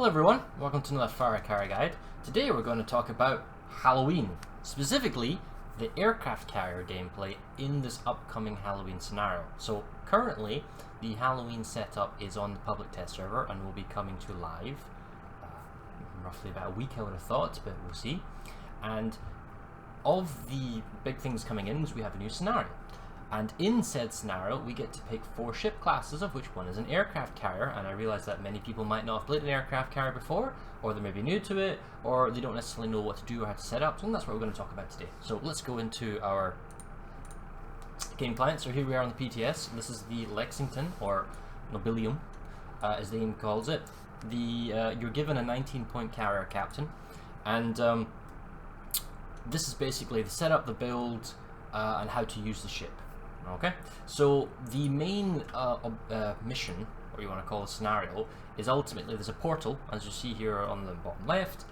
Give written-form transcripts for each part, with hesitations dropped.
Hello everyone, welcome to another Fara carrier guide. Today we're going to talk about Halloween, specifically the aircraft carrier gameplay in this upcoming Halloween scenario. So currently the Halloween setup is on the public test server and will be coming to live roughly about a week, I would have thought, but we'll see. And of the big things coming in is we have a new scenario. And in said scenario, we get to pick 4 ship classes, of which one is an aircraft carrier, and I realize that many people might not have played an aircraft carrier before, or they may be new to it, or they don't necessarily know what to do or how to set up, and that's what we're going to talk about today. So let's go into our game client. So here we are on the PTS. This is the Lexington, or Nobilium, as the name calls it. You're given a 19-point carrier captain, and this is basically the setup, the build, and how to use the ship. Okay, so the main mission, or you want to call a scenario, is ultimately there's a portal, as you see here on the bottom left.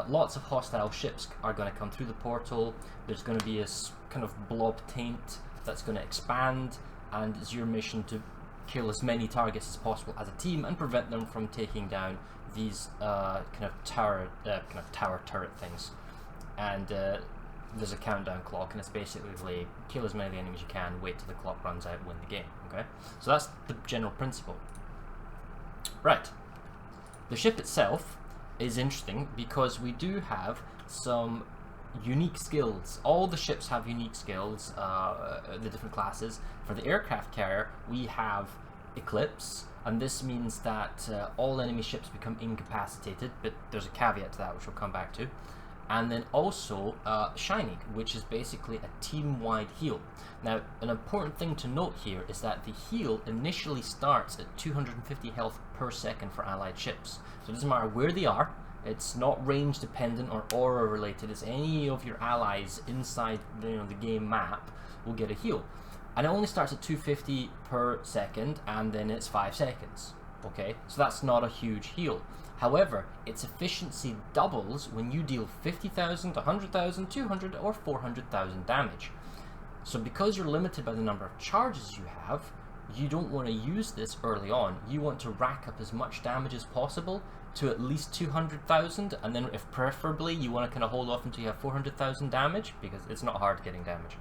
Lots of hostile ships are going to come through the portal. There's going to be a kind of blob taint that's going to expand, and it's your mission to kill as many targets as possible as a team and prevent them from taking down these kind of tower turret things. And there's a countdown clock, and it's basically kill as many of the enemies you can, wait till the clock runs out, win the game. Okay, so that's the general principle. Right, the ship itself is interesting because we do have some unique skills. All the ships have unique skills, the different classes. For the aircraft carrier, we have Eclipse, and this means that all enemy ships become incapacitated, but there's a caveat to that which we'll come back to. And then also Shining, which is basically a team-wide heal. Now, an important thing to note here is that the heal initially starts at 250 health per second for allied ships. So it doesn't matter where they are, it's not range dependent or aura related, it's any of your allies inside the game map will get a heal. And it only starts at 250 per second, and then it's 5 seconds. Okay, so that's not a huge heal. However, its efficiency doubles when you deal 50,000, 100,000, 200, or 400,000 damage. So because you're limited by the number of charges you have, you don't want to use this early on. You want to rack up as much damage as possible to at least 200,000, and then if preferably you want to kind of hold off until you have 400,000 damage, because it's not hard getting damage.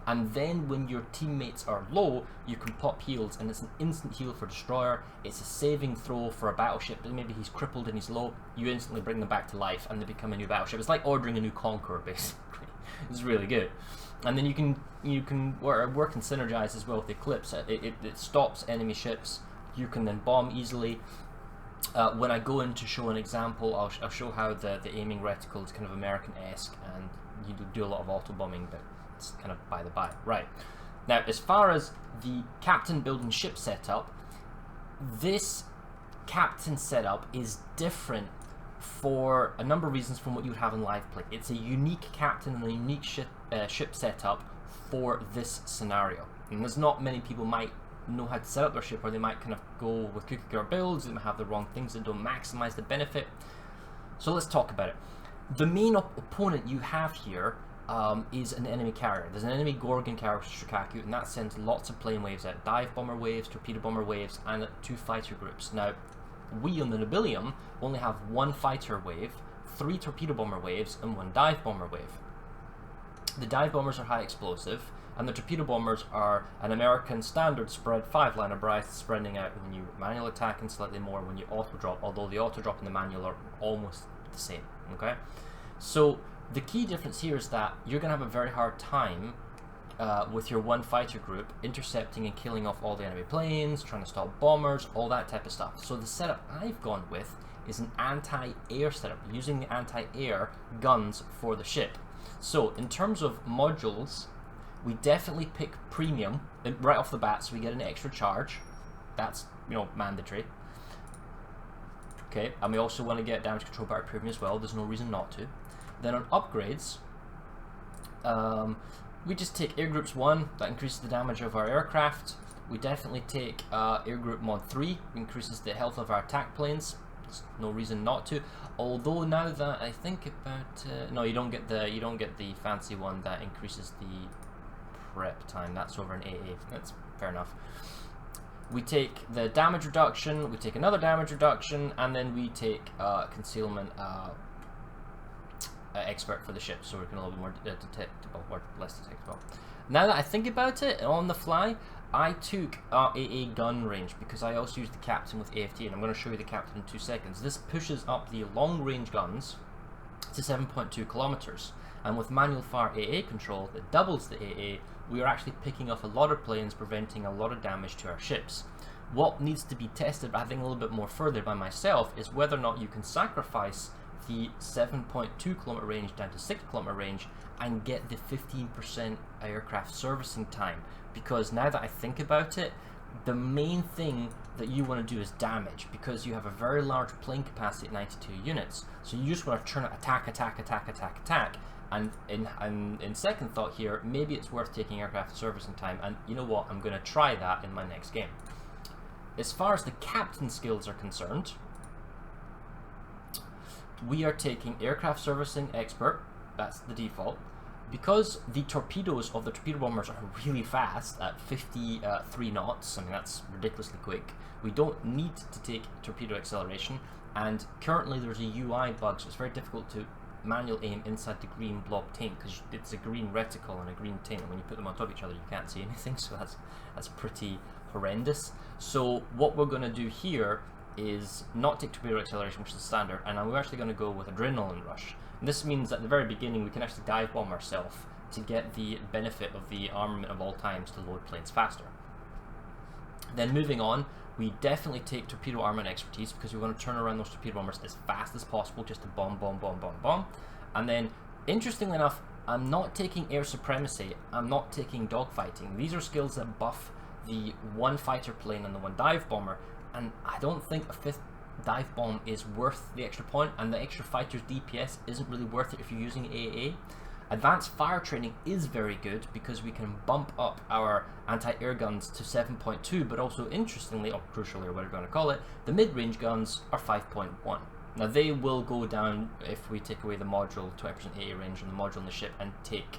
And then when your teammates are low, you can pop heals, and it's an instant heal for Destroyer. It's a saving throw for a battleship. Maybe he's crippled and he's low, you instantly bring them back to life and they become a new battleship. It's like ordering a new Conqueror, basically. It's really good. And then you can work and synergize as well with Eclipse. It stops enemy ships. You can then bomb easily. When I go in to show an example, I'll show how the aiming reticle is kind of American-esque, and you do a lot of auto bombing, but it's kind of by the by. Right, now as far as the captain building ship setup, this captain setup is different for a number of reasons from what you would have in live play. It's a unique captain and a unique ship setup for this scenario, and there's not many people might know how to set up their ship, or they might kind of go with cookie cutter builds, they might have the wrong things that don't maximize the benefit. So let's talk about it. The main opponent you have here is an enemy carrier. There's an enemy Gorgon carrier, Shikaku, and that sends lots of plane waves out. Dive bomber waves, torpedo bomber waves, and 2 fighter groups. Now, we on the Nobilium only have 1 fighter wave, 3 torpedo bomber waves, and 1 dive bomber wave. The dive bombers are high explosive, and the torpedo bombers are an American standard spread 5-liner barrage, spreading out when you manual attack and slightly more when you auto drop, although the auto drop and the manual are almost the same. Okay, so the key difference here is that you're going to have a very hard time with your 1 fighter group intercepting and killing off all the enemy planes, trying to stop bombers, all that type of stuff. So the setup I've gone with is an anti-air setup, using the anti-air guns for the ship. So in terms of modules, we definitely pick premium right off the bat, so we get an extra charge. That's, mandatory. Okay, and we also want to get damage control by premium as well. There's no reason not to. Then on upgrades, we just take Air Groups 1, that increases the damage of our aircraft. We definitely take Air Group Mod 3, increases the health of our attack planes. There's no reason not to. Although now that I think about, no, you don't get the fancy one that increases the prep time. That's over in AA. That's fair enough. we take the damage reduction, we take another damage reduction, and then we take concealment expert for the ship, so we're going a little bit more detectable, or less detectable. Now that I think about it, on the fly, I took AA gun range because I also used the captain with AFT, and I'm going to show you the captain in 2 seconds. This pushes up the long range guns to 7.2 kilometers, and with manual fire AA control that doubles the AA, we are actually picking off a lot of planes, preventing a lot of damage to our ships. What needs to be tested, I think, a little bit more further by myself, is whether or not you can sacrifice the 7.2 kilometer range down to 6 kilometer range and get the 15% aircraft servicing time. Because now that I think about it, the main thing that you want to do is damage, because you have a very large plane capacity at 92 units. So you just want to turn it attack, attack, attack, attack, attack. And in second thought here, maybe it's worth taking aircraft servicing time, and you know what, I'm going to try that in my next game. As far as the captain skills are concerned, we are taking aircraft servicing expert, that's the default. Because the torpedoes of the torpedo bombers are really fast at 53 knots, I mean that's ridiculously quick, we don't need to take torpedo acceleration, and currently there's a UI bug, so it's very difficult to manual aim inside the green blob taint, because it's a green reticle and a green taint, and when you put them on top of each other you can't see anything, so that's pretty horrendous. So what we're going to do here is not take torpedo acceleration, which is standard, and we're actually going to go with adrenaline rush. And this means at the very beginning we can actually dive bomb ourselves to get the benefit of the armament of all times to load planes faster. Then moving on, we definitely take torpedo armament expertise, because we want to turn around those torpedo bombers as fast as possible, just to bomb, bomb, bomb, bomb, bomb. And then, interestingly enough, I'm not taking air supremacy, I'm not taking dogfighting. These are skills that buff the one fighter plane and the one dive bomber, and I don't think a 5th dive bomb is worth the extra point, and the extra fighter's DPS isn't really worth it if you're using AA. Advanced fire training is very good because we can bump up our anti-air guns to 7.2, but also interestingly, or crucially, or whatever you want to call it, the mid-range guns are 5.1. Now they will go down if we take away the module, 20% AA range on the module in the ship, and take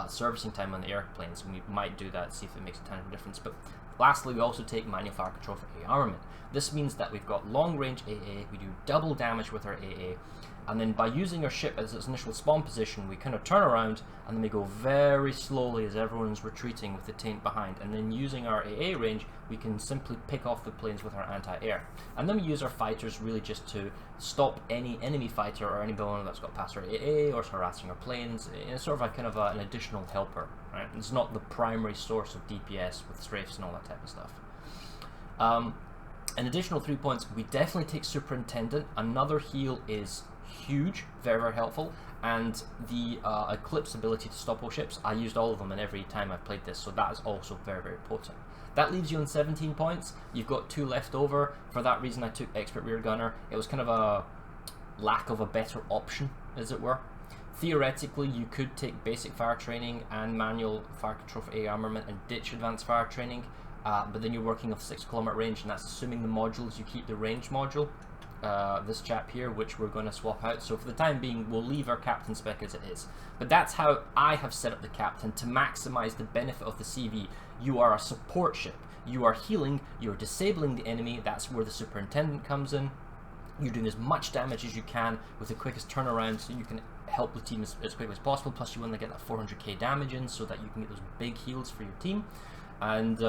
servicing time on the airplanes, and we might do that, see if it makes a tangible difference. But lastly, we also take manual fire control for AA armament. This means that we've got long range AA, we do double damage with our AA, and then by using our ship as its initial spawn position, we kind of turn around and then we go very slowly as everyone's retreating with the taint behind, and then using our AA range we can simply pick off the planes with our anti-air. And then we use our fighters really just to stop any enemy fighter or anyone that's got past our AA or is harassing our planes. It's sort of like kind of an additional helper, right? It's not the primary source of DPS with strafes and all that type of stuff. An additional 3 points, we definitely take Superintendent. Another heal is huge, very, very helpful, and the Eclipse ability to stop all ships, I used all of them in every time I've played this, so that is also very, very potent. That leaves you on 17 points. You've got 2 left over. For that reason I took Expert Rear Gunner. It was kind of a lack of a better option, as it were. Theoretically, you could take basic fire training and manual fire control for AA armament and ditch advanced fire training, but then you're working off 6 kilometer range, and that's assuming the modules, you keep the range module, this chap here, which we're going to swap out. So for the time being, we'll leave our captain spec as it is. But that's how I have set up the captain to maximize the benefit of the CV. You are a support ship. You are healing, you're disabling the enemy, that's where the Superintendent comes in. You're doing as much damage as you can with the quickest turnaround so you can help the team as quickly as possible, plus you want to get that 400k damage in so that you can get those big heals for your team. And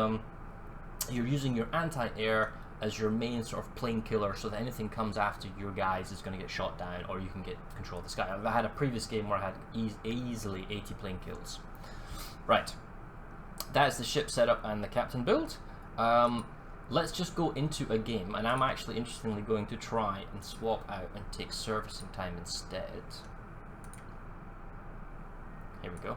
you're using your anti-air as your main sort of plane killer, so that anything comes after your guys is going to get shot down, or you can get control of the sky. I had a previous game where I had easily 80 plane kills. Right, that is the ship setup and the captain build. Let's just go into a game, and I'm actually interestingly going to try and swap out and take servicing time instead. Here we go.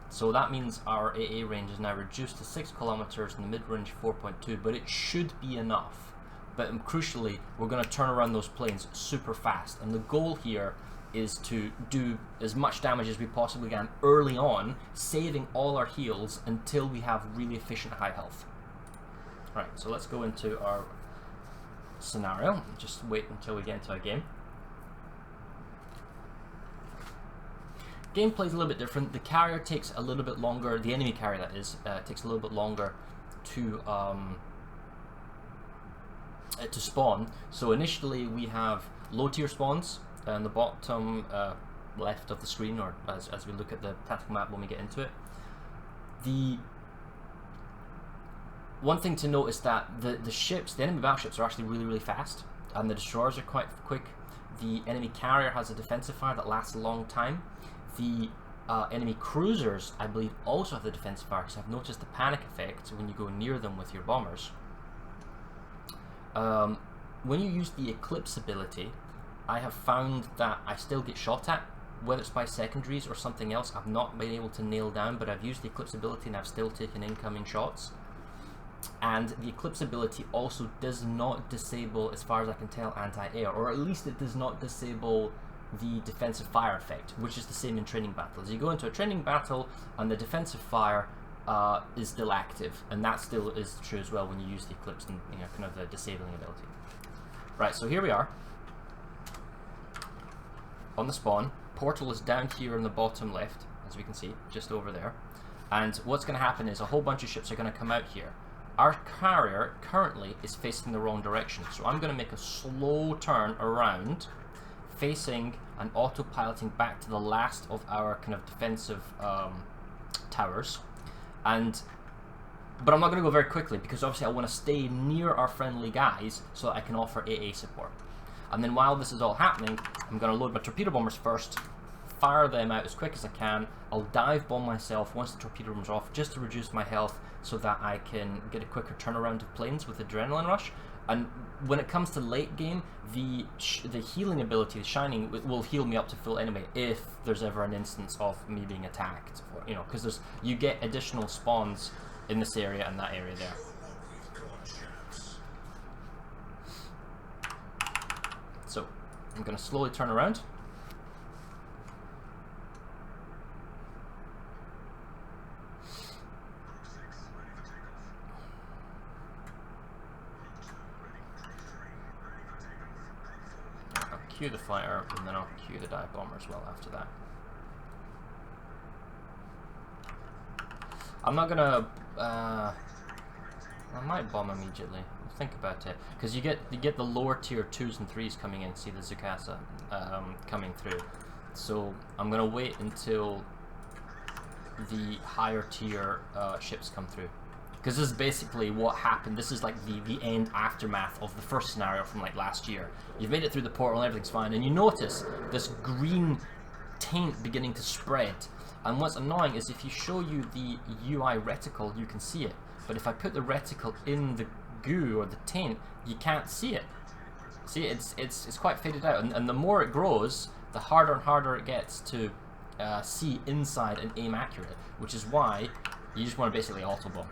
So that means our AA range is now reduced to 6 kilometers and the mid-range 4.2, but it should be enough. But crucially, we're going to turn around those planes super fast, and the goal here is to do as much damage as we possibly can early on, saving all our heals until we have really efficient high health. Right, so let's go into our scenario. Just wait until we get into our game. Gameplay is a little bit different. The carrier takes a little bit longer, the enemy carrier that is, takes a little bit longer to spawn. So initially we have low tier spawns on the bottom left of the screen, or as we look at the tactical map when we get into it. The one thing to note is that the ships, the enemy battleships, are actually really fast, and the destroyers are quite quick. The enemy carrier has a defensive fire that lasts a long time. The enemy cruisers, I believe, also have the defensive fire, because I've noticed the panic effect when you go near them with your bombers. When you use the Eclipse ability, I have found that I still get shot at, whether it's by secondaries or something else. I've not been able to nail down, but I've used the Eclipse ability and I've still taken incoming shots. And the Eclipse ability also does not disable, as far as I can tell, anti-air, or at least it does not disable the defensive fire effect, which is the same in training battles. You go into a training battle and the defensive fire is still active, and that still is true as well when you use the Eclipse and, you know, kind of the disabling ability. Right, so here we are on the spawn. Portal is down here in the bottom left, as we can see, just over there. And what's going to happen is a whole bunch of ships are going to come out here. Our carrier currently is facing the wrong direction, so I'm going to make a slow turn around, facing and auto-piloting back to the last of our kind of defensive towers. But I'm not going to go very quickly, because obviously I want to stay near our friendly guys so that I can offer AA support. And then while this is all happening, I'm going to load my torpedo bombers first, fire them out as quick as I can. I'll dive bomb myself once the torpedo bombers are off, just to reduce my health so that I can get a quicker turnaround of planes with Adrenaline Rush. And when it comes to late game, the healing ability, the Shining, will heal me up to full anyway if there's ever an instance of me being attacked. You know, because you get additional spawns in this area and that area there. So I'm going to slowly turn around. Cue the fighter, and then I'll cue the dive bomber as well after that. I'm not gonna. I might bomb immediately. I'll think about it, because you get the lower tier 2s and 3s coming in. See the Zukasa coming through. So I'm gonna wait until the higher tier ships come through. Because this is basically what happened. This is like the end aftermath of the first scenario from like last year. You've made it through the portal and everything's fine, and you notice this green taint beginning to spread. And what's annoying is if you show you the UI reticle, you can see it. But if I put the reticle in the goo or the taint, you can't see it. See, it's quite faded out, and the more it grows, the harder and harder it gets to see inside and aim accurate. Which is why you just want to basically auto bomb.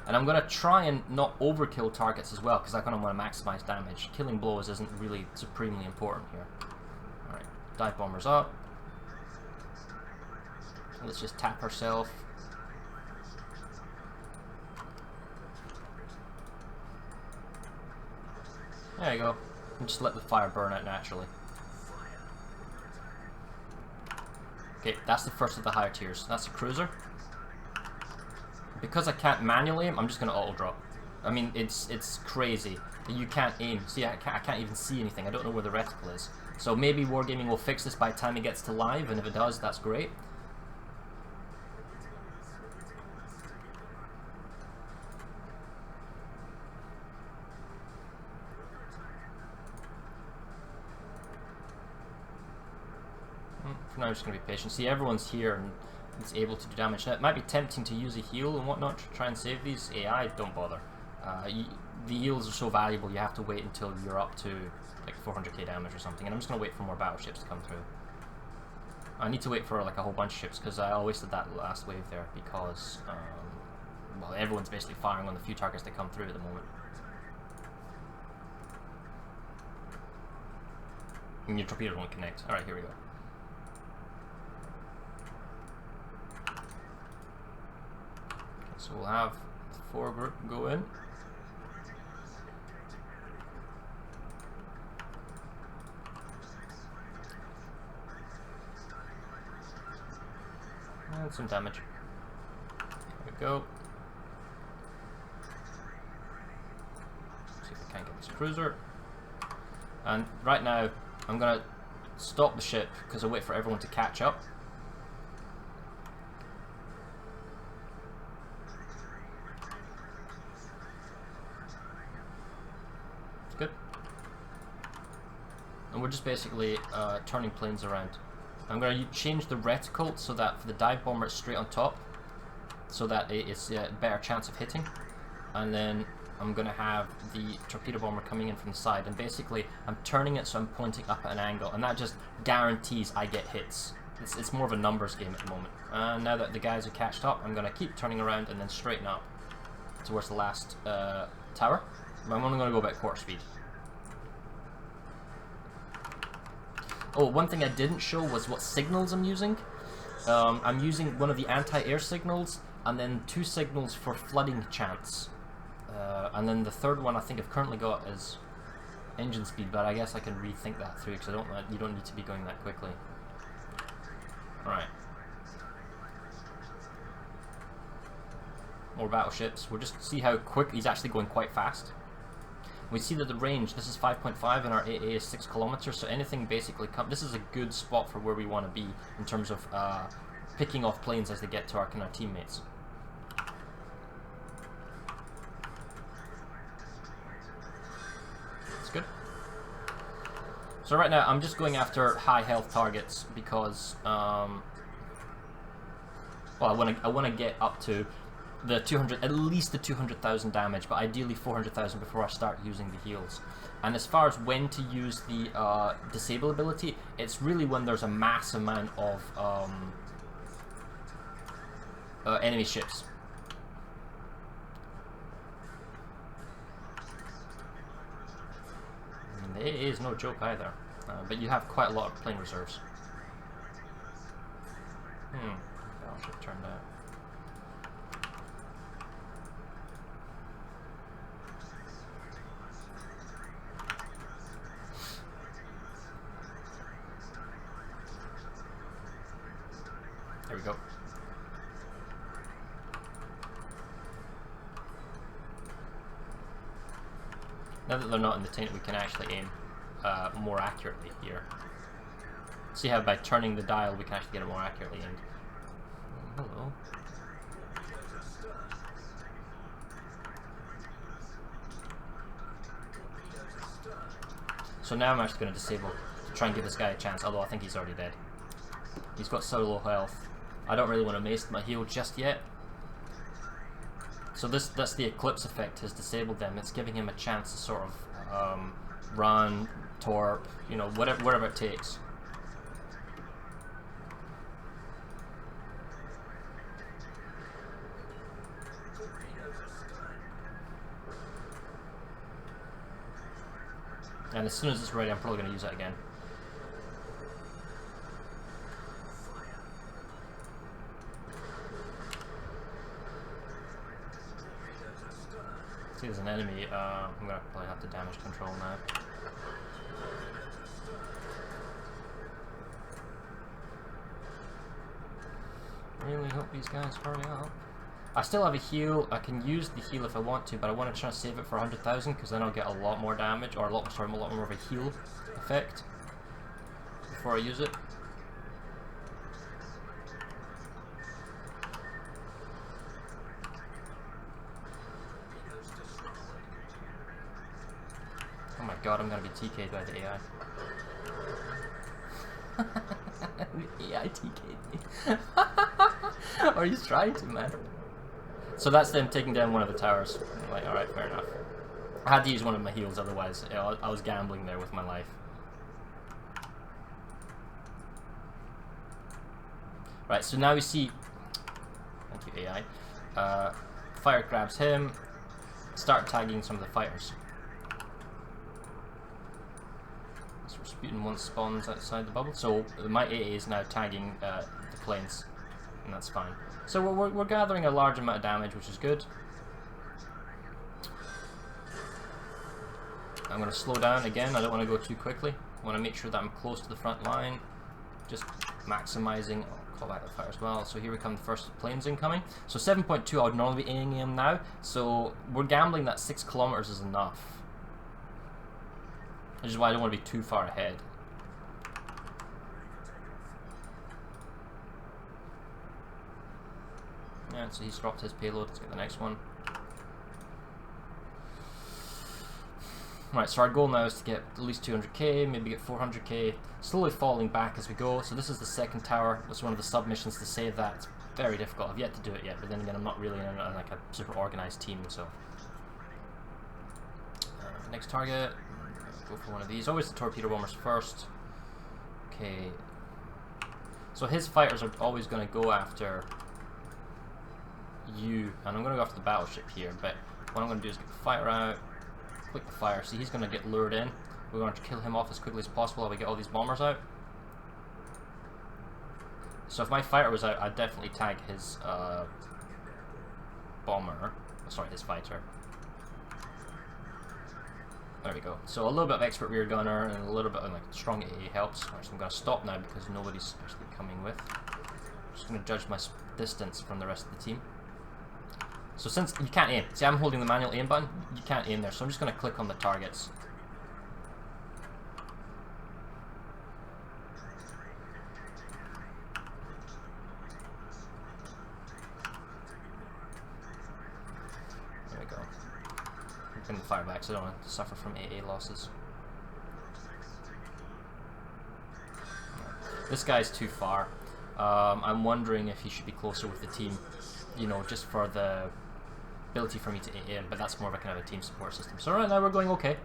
And I'm going to try and not overkill targets as well, because I kind of want to maximize damage. Killing blows isn't really supremely important here. Alright, dive bombers up. Let's just tap ourselves. There you go. And just let the fire burn out naturally. Okay, that's the first of the higher tiers. That's a cruiser. Because I can't manually aim, I'm just going to auto-drop. I mean, it's crazy. You can't aim. See, I can't even see anything. I don't know where the reticle is. So maybe Wargaming will fix this by the time it gets to live, and if it does, that's great. For now, I'm just going to be patient. See, everyone's here, and it's able to do damage. Now, it might be tempting to use a heal and whatnot to try and save these. AI, don't bother. The heals are so valuable, you have to wait until you're up to like 400k damage or something. And I'm just going to wait for more battleships to come through. I need to wait for like a whole bunch of ships, because I wasted that last wave there because, well, everyone's basically firing on the few targets that come through at the moment. And your torpedo won't connect. Alright, here we go. So we'll have the 4 group go in. And some damage. go. See if I can get this cruiser. And right now, I'm gonna stop the ship because I wait for everyone to catch up. Good. And we're just basically turning planes around. I'm going to change the reticle so that for the dive bomber it's straight on top, so that it's a better chance of hitting. And then I'm going to have the torpedo bomber coming in from the side, and basically I'm turning it so I'm pointing up at an angle, and that just guarantees I get hits. It's more of a numbers game at the moment. And now that the guys are catched up, I'm going to keep turning around and then straighten up towards the last tower. But I'm only going to go about quarter speed. Oh, one thing I didn't show was what signals I'm using. I'm using one of the anti-air signals, and then 2 signals for flooding chance. And then the third one I think I've currently got is engine speed, but I guess I can rethink that through because you don't need to be going that quickly. Alright. More battleships. We'll just see how quick he's actually going quite fast. We see that the range, this is 5.5 and our AA is 6 kilometers, so anything basically this is a good spot for where we want to be in terms of picking off planes as they get to our kind of teammates. That's good. So right now I'm just going after high health targets because well, I want to get up to the 200, at least the 200,000 damage, but ideally 400,000 before I start using the heals. And as far as when to use the disable ability, it's really when there's a mass amount of enemy ships. I mean, the AA is no joke either, but you have quite a lot of plane reserves. Battleship turned out. There we go. Now that they're not in the taint, we can actually aim more accurately here. See how by turning the dial we can actually get it more accurately aimed. Hello. So now I'm actually going to disable to try and give this guy a chance, although I think he's already dead. He's got so low health. I don't really want to mace my heal just yet. So that's the Eclipse effect has disabled them. It's giving him a chance to sort of run, torp, you know, whatever it takes. And as soon as it's ready, I'm probably going to use it again. See, there's an enemy. I'm gonna probably have to damage control now. Really hope these guys hurry up. I still have a heal. I can use the heal if I want to, but I want to try to save it for 100,000 because then I'll get a lot more damage, or a lot more of a heal effect before I use it. Oh my god, I'm gonna be TK'd by the AI. The AI TK'd me. Or he's trying to, man. So that's them taking down one of the towers. I'm like, alright, fair enough. I had to use one of my heals, otherwise I was gambling there with my life. Right, so now we see... Thank you, AI. Fire grabs him. Start tagging some of the fighters. Rasputin once spawns outside the bubble, so my AA is now tagging the planes, and that's fine. So we're gathering a large amount of damage, which is good. I'm going to slow down again. I don't want to go too quickly. I want to make sure that I'm close to the front line, just maximizing. Oh call back the fire as well. So here we come, the first planes incoming. So 7.2, I would normally be aiming him now. So we're gambling that 6 kilometers is enough. Which is why I don't want to be too far ahead. Yeah, so he's dropped his payload. Let's get the next one. Right, so our goal now is to get at least 200k, maybe get 400k, slowly falling back as we go. So this is the second tower. It's one of the submissions to save that. It's very difficult. I've yet to do it yet, but then again, I'm not really in like a super organized team, so. Next target, go for one of these. Always the torpedo bombers first. Okay. So his fighters are always going to go after you, and I'm going to go after the battleship here, but what I'm going to do is get the fighter out. Click the fire. See, he's going to get lured in. We're going to kill him off as quickly as possible while we get all these bombers out. So if my fighter was out, I'd definitely tag his bomber. Sorry, his fighter. There we go. So a little bit of expert rear gunner and a little bit of like strong AA helps. So I'm going to stop now because nobody's actually coming with. I'm just going to judge my distance from the rest of the team. So since you can't aim, see I'm holding the manual aim button, you can't aim there, so I'm just going to click on the targets. There we go. I'm going to fire back so I don't want to suffer from AA losses. This guy's too far. I'm wondering if he should be closer with the team, you know, just for the ability for me to aim, but that's more of a kind of a team support system. So right now we're going okay.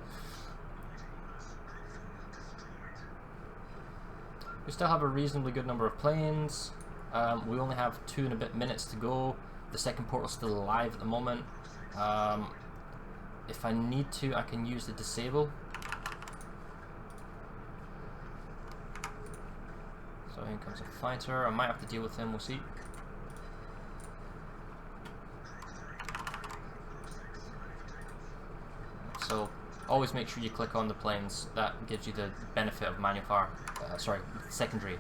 We still have a reasonably good number of planes. We only have 2 and a bit minutes to go. The second portal's still alive at the moment. If I need to, I can use the disable. So here comes a fighter. I might have to deal with him, we'll see. So always make sure you click on the planes. That gives you the benefit of manual fire, secondary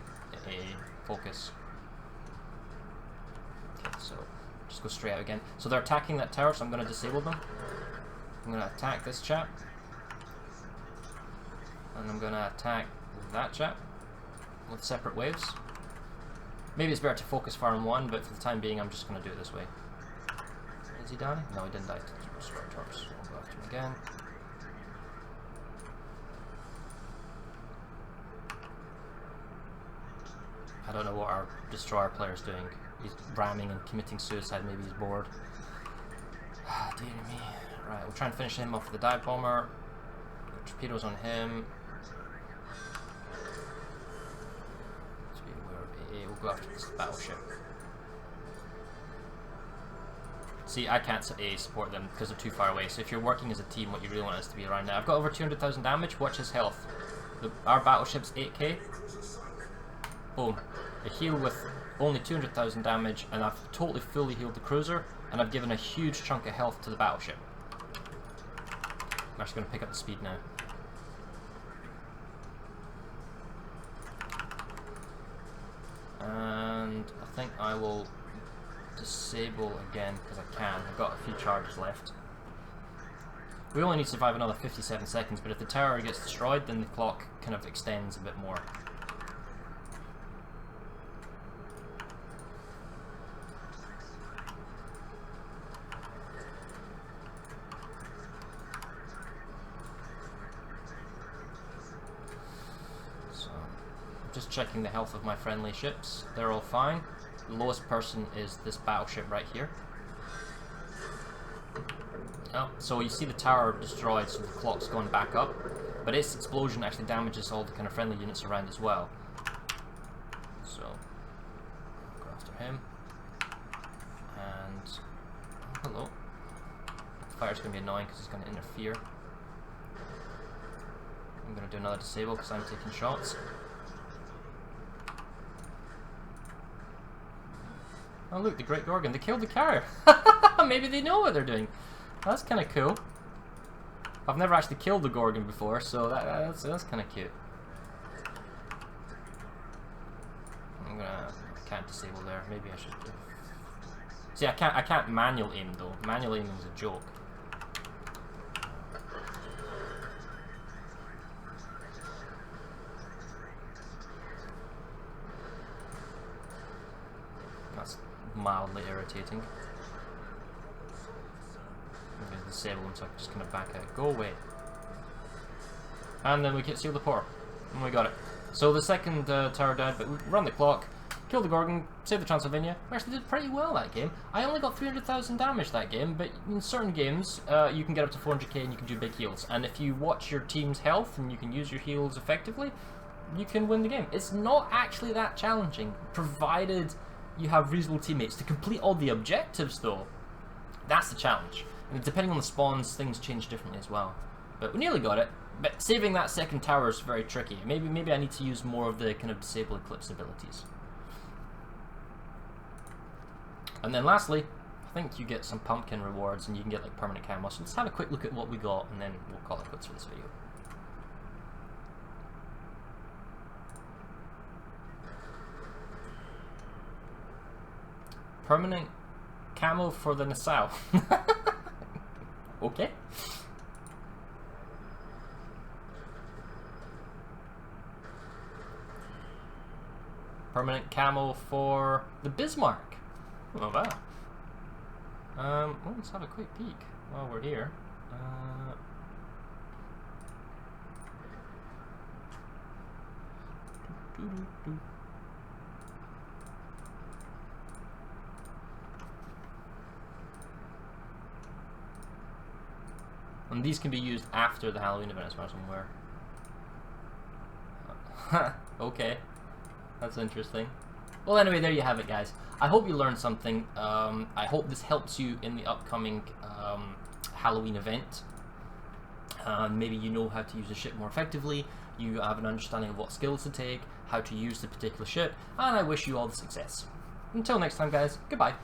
focus. Okay, so just go straight out again. So they're attacking that tower, so I'm going to disable them. I'm going to attack this chap. And I'm going to attack that chap with separate waves. Maybe it's better to focus fire on one, but for the time being I'm just going to do it this way. Is he dying? No, he didn't die. Torps. We'll go after him again. I don't know what our destroyer player's doing. He's ramming and committing suicide. Maybe he's bored. Dear me. Right, we'll try and finish him off with the dive bomber. Torpedoes on him. Let's be aware of AA. We'll go after this battleship. See, I can't support them because they're too far away. So if you're working as a team, what you really want is to be around now. I've got over 200,000 damage. Watch his health. Our battleship's 8k. Boom. I heal with only 200,000 damage, and I've totally fully healed the cruiser, and I've given a huge chunk of health to the battleship. I'm actually going to pick up the speed now. And I think I will disable again because I can. I've got a few charges left. We only need to survive another 57 seconds, but if the tower gets destroyed, then the clock kind of extends a bit more. So, just checking the health of my friendly ships. They're all fine. The lowest person is this battleship right here. Oh, so you see the tower destroyed, so the clock's going back up, but its explosion actually damages all the kind of friendly units around as well. So, go after him. And, oh, hello. The fire's going to be annoying because it's going to interfere. I'm going to do another disable because I'm taking shots. Oh look, the Great Gorgon, they killed the carrier! Maybe they know what they're doing. That's kind of cool. I've never actually killed the Gorgon before, so that's kind of cute. I'm gonna can't disable there. Maybe I should do. See, I can't manual aim though. Manual aiming is a joke. That's mildly irritating. I'm going to disable him, so I'm just going to back out. Go away. And then we can seal the port. And we got it. So the second tower died, but we run the clock, killed the Gorgon, saved the Transylvania. We actually did pretty well that game. I only got 300,000 damage that game, but in certain games you can get up to 400k and you can do big heals. And if you watch your team's health and you can use your heals effectively, you can win the game. It's not actually that challenging, provided you have reasonable teammates to complete all the objectives though. That's the challenge. And depending on the spawns, things change differently as well. But we nearly got it. But saving that second tower is very tricky. Maybe I need to use more of the kind of disable eclipse abilities. And then lastly, I think you get some pumpkin rewards and you can get like permanent camo. So let's have a quick look at what we got and then we'll call it quits for this video. Permanent camo for the Nassau. Okay. Permanent camo for the Bismarck. Oh wow. Well, let's have a quick peek while we're here. And these can be used after the Halloween event as far as I'm aware. Okay. That's interesting. Well, anyway, there you have it, guys. I hope you learned something. I hope this helps you in the upcoming Halloween event. Maybe you know how to use the ship more effectively. You have an understanding of what skills to take, how to use the particular ship, and I wish you all the success. Until next time, guys. Goodbye.